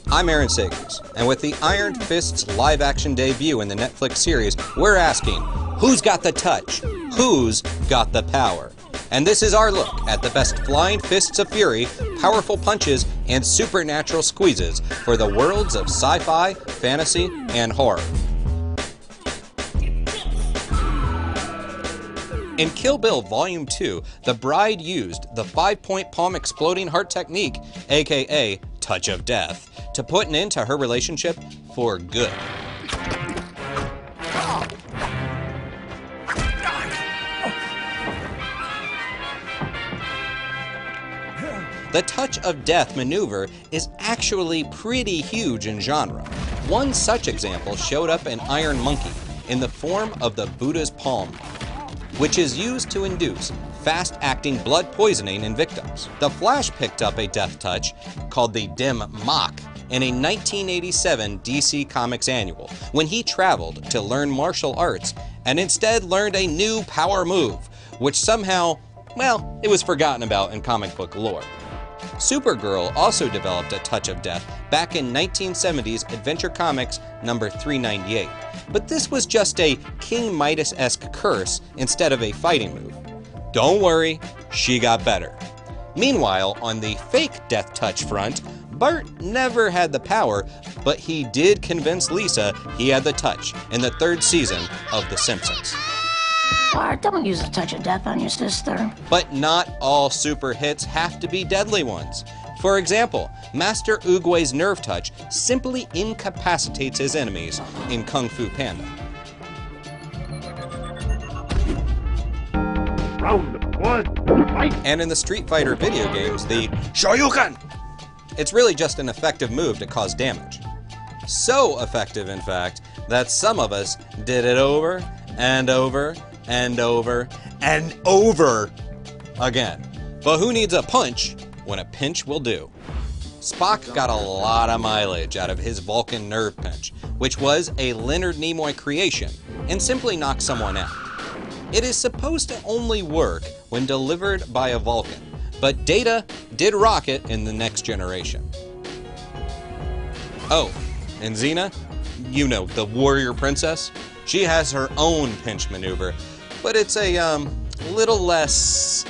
I'm Aaron Sagers, and with the Iron Fist's live-action debut in the Netflix series, we're asking, who's got the touch? Who's got the power? And this is our look at the best flying fists of fury, powerful punches, and supernatural squeezes for the worlds of sci-fi, fantasy, and horror. In Kill Bill Volume 2, the bride used the 5-point palm exploding heart technique, aka Touch of Death, to put an end to her relationship for good. The Touch of Death maneuver is actually pretty huge in genre. One such example showed up in Iron Monkey in the form of the Buddha's palm, which is used to induce fast-acting blood poisoning in victims. The Flash picked up a death touch called the Dim Mak in a 1987 DC Comics annual when he traveled to learn martial arts and instead learned a new power move, which somehow, well, it was forgotten about in comic book lore. Supergirl also developed a Touch of Death back in 1970s Adventure Comics number 398, but this was just a King Midas-esque curse instead of a fighting move. Don't worry, she got better. Meanwhile, on the fake death touch front, Bart never had the power, but he did convince Lisa he had the touch in the 3rd season of The Simpsons. Bart, don't use a touch of death on your sister. But not all super hits have to be deadly ones. For example, Master Oogway's nerve touch simply incapacitates his enemies in Kung Fu Panda. Round one, fight! And in the Street Fighter video games, the Shoryuken! It's really just an effective move to cause damage. So effective, in fact, that some of us did it over and over and over and over again. But who needs a punch when a pinch will do? Spock got a lot of mileage out of his Vulcan nerve pinch, which was a Leonard Nimoy creation, and simply knocked someone out. It is supposed to only work when delivered by a Vulcan, but Data did rock it in the Next Generation. Oh, and Xena, you know, the warrior princess, she has her own pinch maneuver, but it's a little less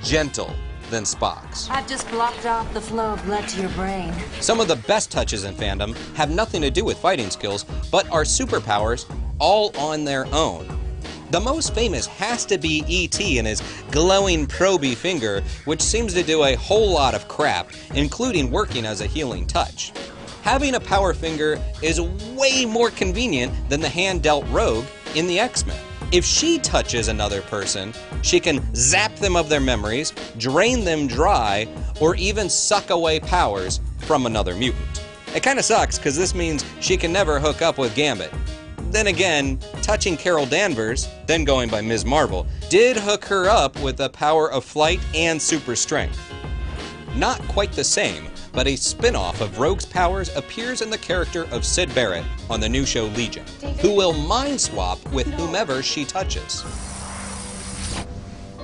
gentle than Spock's. I've just blocked off the flow of blood to your brain. Some of the best touches in fandom have nothing to do with fighting skills, but are superpowers all on their own. The most famous has to be E.T. and his glowing proby finger, which seems to do a whole lot of crap, including working as a healing touch. Having a power finger is way more convenient than the hand-dealt Rogue in the X-Men. If she touches another person, she can zap them of their memories, drain them dry, or even suck away powers from another mutant. It kinda sucks, because this means she can never hook up with Gambit. Then again, touching Carol Danvers, then going by Ms. Marvel, did hook her up with the power of flight and super strength. Not quite the same, but a spin-off of Rogue's powers appears in the character of Sid Barrett on the new show Legion, who will mind swap with whomever she touches.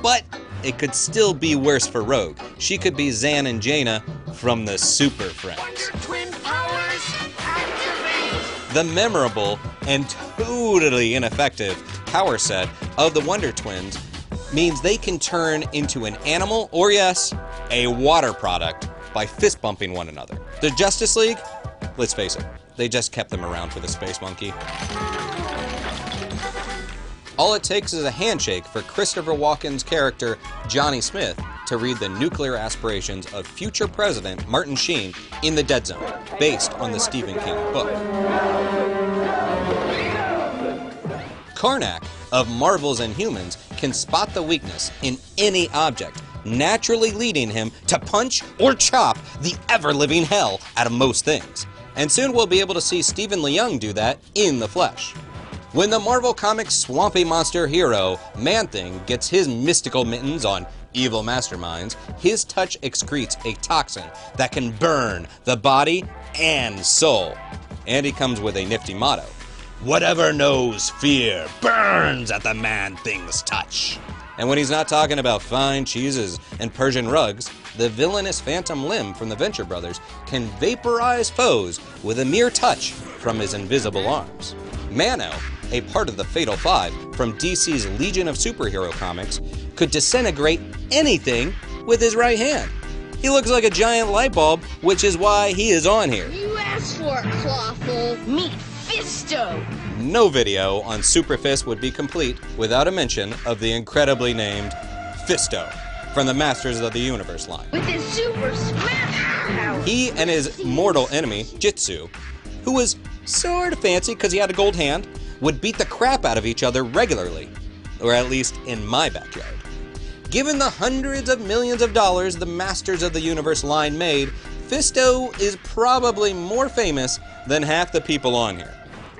But it could still be worse for Rogue. She could be Zan and Jaina from the Super Friends. Twin powers activate! The memorable and totally ineffective power set of the Wonder Twins means they can turn into an animal, or yes, a water product, by fist bumping one another. The Justice League, let's face it, they just kept them around for the Space Monkey. All it takes is a handshake for Christopher Walken's character, Johnny Smith, to read the nuclear aspirations of future President Martin Sheen in The Dead Zone, based on the Stephen King book. Karnak of Marvel's Inhumans can spot the weakness in any object, naturally leading him to punch or chop the ever-living hell out of most things. And soon we'll be able to see Stephen Leung do that in the flesh. When the Marvel Comics swampy monster hero, Man-Thing, gets his mystical mittens on evil masterminds, his touch excretes a toxin that can burn the body and soul. And he comes with a nifty motto: whatever knows fear burns at the Man-Thing's touch. And when he's not talking about fine cheeses and Persian rugs, the villainous Phantom Limb from the Venture Brothers can vaporize foes with a mere touch from his invisible arms. Mano, a part of the Fatal Five from DC's Legion of Superhero comics, could disintegrate anything with his right hand. He looks like a giant light bulb, which is why he is on here. You asked for it, Clawful. Meet Fisto. No video on Super Fist would be complete without a mention of the incredibly named Fisto from the Masters of the Universe line. With his super smash power. He and his mortal enemy, Jitsu, who was sort of fancy because he had a gold hand, would beat the crap out of each other regularly, or at least in my backyard. Given the hundreds of millions of dollars the Masters of the Universe line made, Fisto is probably more famous than half the people on here.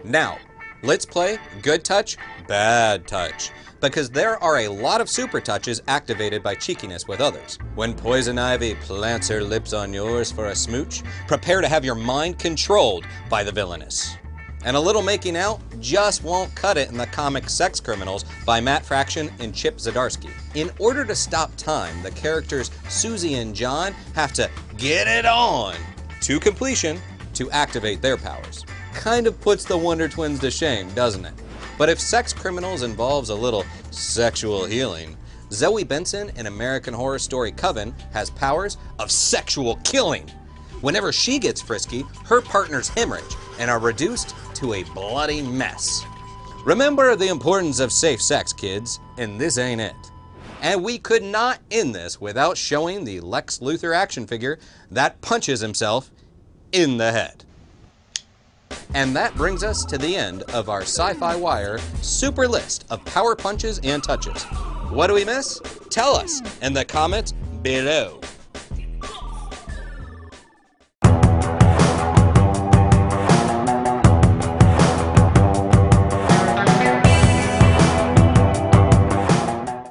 Now, let's play Good Touch, Bad Touch, because there are a lot of super touches activated by cheekiness with others. When Poison Ivy plants her lips on yours for a smooch, prepare to have your mind controlled by the villainess. And a little making out just won't cut it in the comic Sex Criminals by Matt Fraction and Chip Zdarsky. In order to stop time, the characters Susie and John have to get it on to completion to activate their powers. Kind of puts the Wonder Twins to shame, doesn't it? But if Sex Criminals involves a little sexual healing, Zoe Benson in American Horror Story Coven has powers of sexual killing. Whenever she gets frisky, her partners hemorrhage and are reduced to a bloody mess. Remember the importance of safe sex, kids, and this ain't it. And we could not end this without showing the Lex Luthor action figure that punches himself in the head. And that brings us to the end of our Sci-Fi Wire super list of power punches and touches. What do we miss? Tell us in the comments below.